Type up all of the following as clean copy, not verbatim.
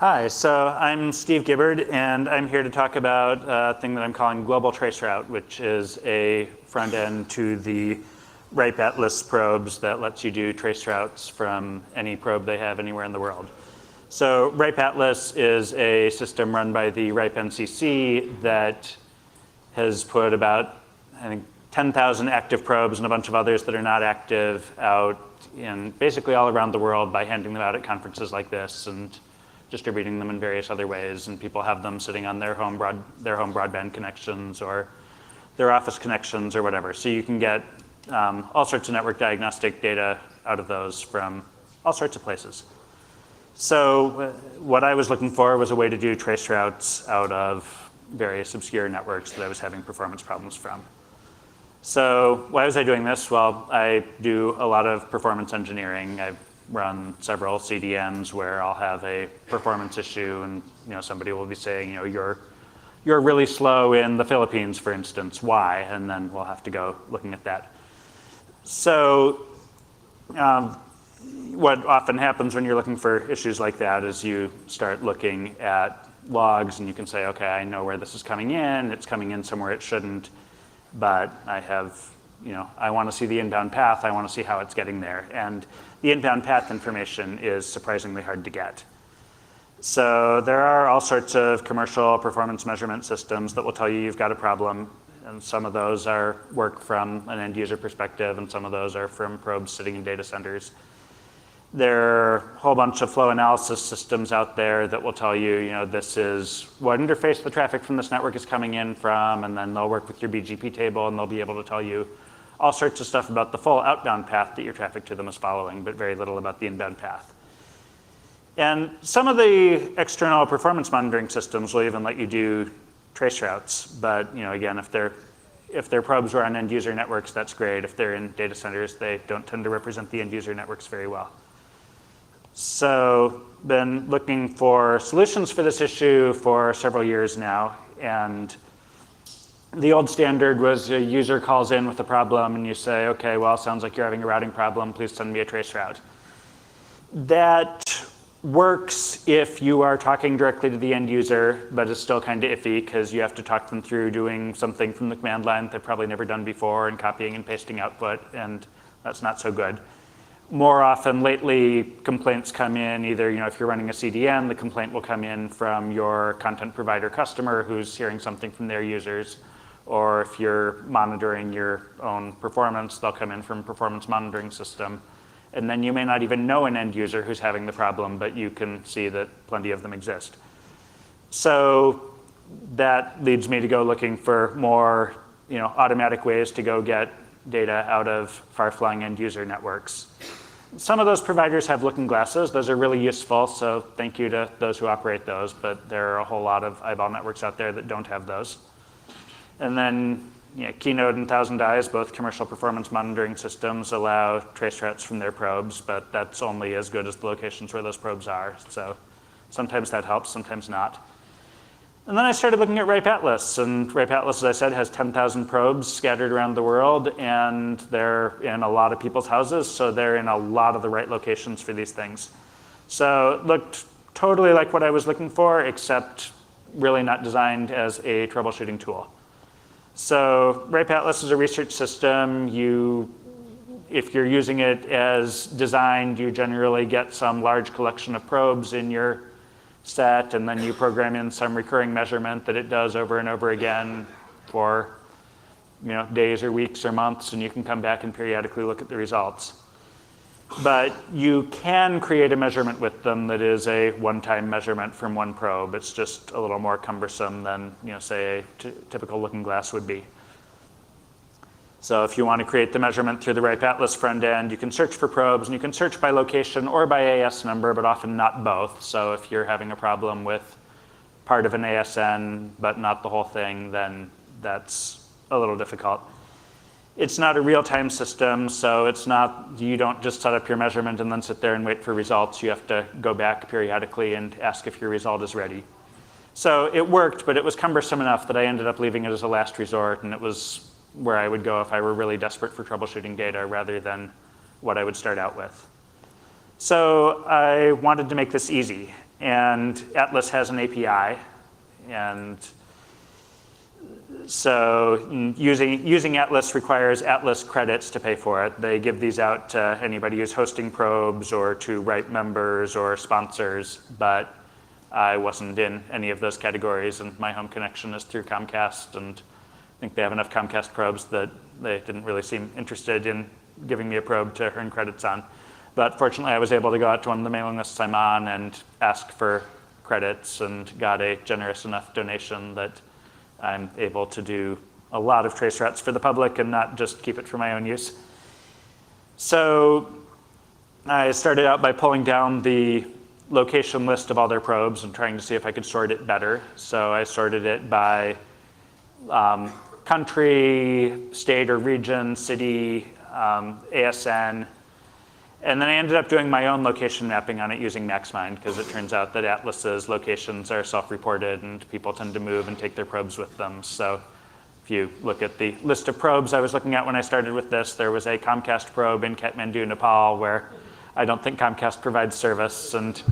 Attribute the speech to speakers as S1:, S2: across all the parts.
S1: Hi, so I'm Steve Gibbard, and I'm here to talk about a thing that I'm calling Global Traceroute, which is a front end to the RIPE Atlas probes that lets you do trace routes from any probe they have anywhere in the world. So RIPE Atlas is a system run by the RIPE NCC that has put about, I think, 10,000 active probes and a bunch of others that are not active out in basically all around the world by handing them out at conferences like this and distributing them in various other ways, and people have them sitting on their home broadband connections or their office connections or whatever. So you can get all sorts of network diagnostic data out of those from all sorts of places. So what I was looking for was a way to do trace routes out of various obscure networks that I was having performance problems from. So why was I doing this? Well, I do a lot of performance engineering. I've run several CDNs where I'll have a performance issue, and somebody will be saying, you're really slow in the Philippines, for instance. Why? And then we'll have to go looking at that. So what often happens when you're looking for issues like that is you start looking at logs, and you can say, okay, I know where this is coming in. It's coming in somewhere it shouldn't, but I have, I want to see the inbound path. I want to see how it's getting there. And the inbound path information is surprisingly hard to get. So there are all sorts of commercial performance measurement systems that will tell you you've got a problem, and some of those work from an end user perspective, and some of those are from probes sitting in data centers. There are a whole bunch of flow analysis systems out there that will tell you, this is what interface the traffic from this network is coming in from, and then they'll work with your BGP table, and they'll be able to tell you all sorts of stuff about the full outbound path that your traffic to them is following, but very little about the inbound path. And some of the external performance monitoring systems will even let you do trace routes, but again, if their probes are on end user networks, that's great. If they're in data centers, they don't tend to represent the end user networks very well. So been looking for solutions for this issue for several years now, and the old standard was a user calls in with a problem and you say, okay, well, sounds like you're having a routing problem. Please send me a trace route. That works if you are talking directly to the end user, but it's still kind of iffy because you have to talk them through doing something from the command line they've probably never done before and copying and pasting output, and that's not so good. More often lately, complaints come in either, if you're running a CDN, the complaint will come in from your content provider customer who's hearing something from their users. Or if you're monitoring your own performance, they'll come in from a performance monitoring system. And then you may not even know an end user who's having the problem, but you can see that plenty of them exist. So that leads me to go looking for more automatic ways to go get data out of far-flung end user networks. Some of those providers have looking glasses. Those are really useful, so thank you to those who operate those, but there are a whole lot of eyeball networks out there that don't have those. And then Keynote and Thousand Eyes, both commercial performance monitoring systems, allow trace routes from their probes, but that's only as good as the locations where those probes are. So sometimes that helps, sometimes not. And then I started looking at RIPE Atlas, and RIPE Atlas, as I said, has 10,000 probes scattered around the world, and they're in a lot of people's houses, so they're in a lot of the right locations for these things. So it looked totally like what I was looking for, except really not designed as a troubleshooting tool. So RIPE Atlas is a research system. If you're using it as designed, you generally get some large collection of probes in your set, and then you program in some recurring measurement that it does over and over again for days or weeks or months, and you can come back and periodically look at the results. But you can create a measurement with them that is a one-time measurement from one probe. It's just a little more cumbersome than, say, a typical looking glass would be. So if you want to create the measurement through the RIPE Atlas front end, you can search for probes, and you can search by location or by AS number, but often not both. So if you're having a problem with part of an ASN, but not the whole thing, then that's a little difficult. It's not a real-time system, so you don't just set up your measurement and then sit there and wait for results. You have to go back periodically and ask if your result is ready. So it worked, but it was cumbersome enough that I ended up leaving it as a last resort, and it was where I would go if I were really desperate for troubleshooting data rather than what I would start out with. So I wanted to make this easy. And Atlas has an API. And so using Atlas requires Atlas credits to pay for it. They give these out to anybody who's hosting probes or to write members or sponsors, but I wasn't in any of those categories, and my home connection is through Comcast, and I think they have enough Comcast probes that they didn't really seem interested in giving me a probe to earn credits on. But fortunately, I was able to go out to one of the mailing lists I'm on and ask for credits and got a generous enough donation that I'm able to do a lot of trace routes for the public and not just keep it for my own use. So I started out by pulling down the location list of all their probes and trying to see if I could sort it better. So I sorted it by country, state or region, city, ASN. And then I ended up doing my own location mapping on it using MaxMind, because it turns out that Atlas's locations are self-reported and people tend to move and take their probes with them. So if you look at the list of probes I was looking at when I started with this, there was a Comcast probe in Kathmandu, Nepal, where I don't think Comcast provides service. And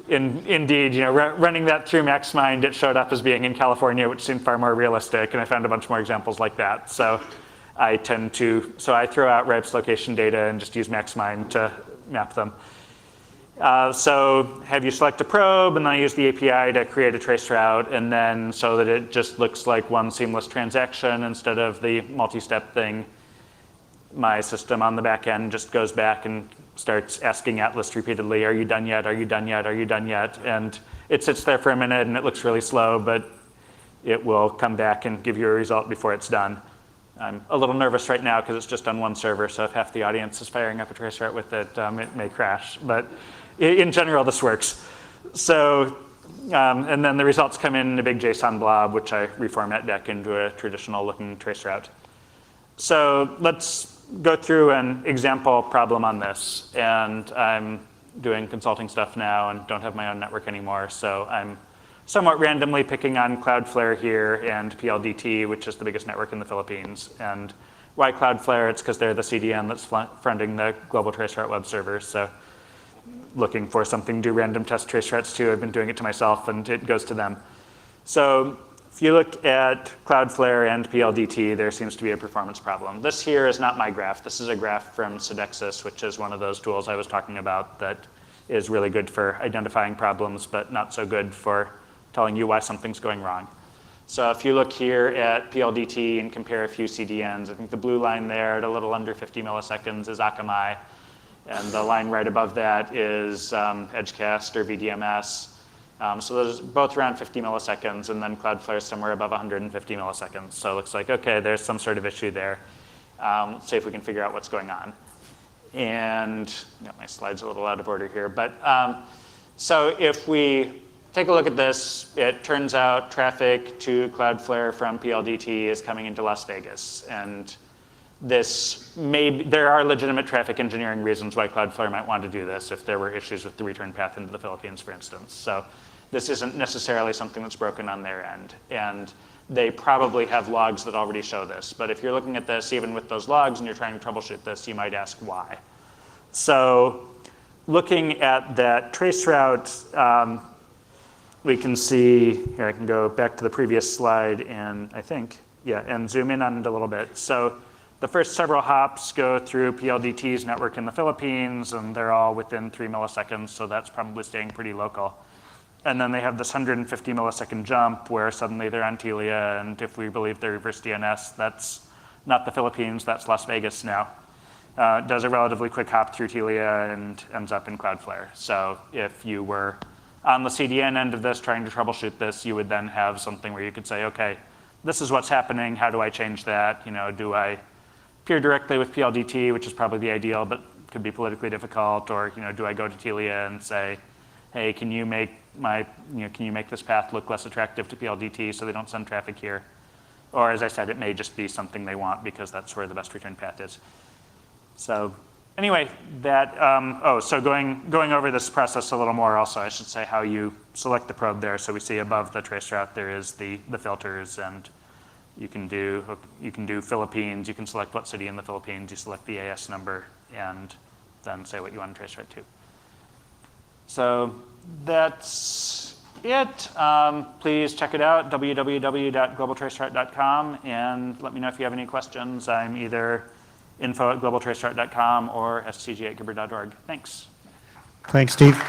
S1: indeed, running that through MaxMind, it showed up as being in California, which seemed far more realistic, and I found a bunch more examples like that. So I throw out RIPE's location data and just use MaxMind to map them. So have you select a probe, and then I use the API to create a trace route, and then so that it just looks like one seamless transaction instead of the multi-step thing, my system on the back end just goes back and starts asking Atlas repeatedly, are you done yet? Are you done yet? Are you done yet? And it sits there for a minute, and it looks really slow, but it will come back and give you a result before it's done. I'm a little nervous right now because it's just on one server, so if half the audience is firing up a trace route with it, it may crash. But in general, this works. So, and then the results come in a big JSON blob, which I reformat back into a traditional looking trace route. So let's go through an example problem on this. And I'm doing consulting stuff now and don't have my own network anymore, so I'm somewhat randomly picking on Cloudflare here and PLDT, which is the biggest network in the Philippines. And why Cloudflare? It's because they're the CDN that's fronting the global traceroute web server. So looking for something to do random test traceroutes to, I've been doing it to myself, and it goes to them. So if you look at Cloudflare and PLDT, there seems to be a performance problem. This here is not my graph. This is a graph from Sodexis, which is one of those tools I was talking about that is really good for identifying problems, but not so good for telling you why something's going wrong. So if you look here at PLDT and compare a few CDNs, I think the blue line there at a little under 50 milliseconds is Akamai, and the line right above that is Edgecast or VDMS. So those are both around 50 milliseconds, and then Cloudflare is somewhere above 150 milliseconds. So it looks like, okay, there's some sort of issue there. Let's see if we can figure out what's going on. And my slide's a little out of order here, but so if we take a look at this, it turns out traffic to Cloudflare from PLDT is coming into Las Vegas. And there are legitimate traffic engineering reasons why Cloudflare might want to do this if there were issues with the return path into the Philippines, for instance. So this isn't necessarily something that's broken on their end. And they probably have logs that already show this. But if you're looking at this, even with those logs, and you're trying to troubleshoot this, you might ask why. So looking at that traceroute, we can see, here I can go back to the previous slide and and zoom in on it a little bit. So the first several hops go through PLDT's network in the Philippines, and they're all within 3 milliseconds, so that's probably staying pretty local. And then they have this 150 millisecond jump where suddenly they're on Telia, and if we believe the reverse DNS, that's not the Philippines, that's Las Vegas now. Does a relatively quick hop through Telia and ends up in Cloudflare. So if you were on the CDN end of this trying to troubleshoot this, you would then have something where you could say, okay, this is what's happening, how do I change that? Do I peer directly with PLDT, which is probably the ideal, but could be politically difficult, or do I go to Telia and say, hey, can you make this path look less attractive to PLDT so they don't send traffic here? Or as I said, it may just be something they want because that's where the best return path is. So anyway, so going over this process a little more also, I should say how you select the probe there. So we see above the traceroute there is the filters, and you can do Philippines, you can select what city in the Philippines, you select the AS number, and then say what you want to traceroute to. So That's it. Please check it out, www.globaltraceroute.com, and let me know if you have any questions. I'm either info@globaltraceroute.com or scg@gibber.org. Thanks.
S2: Thanks, Steve.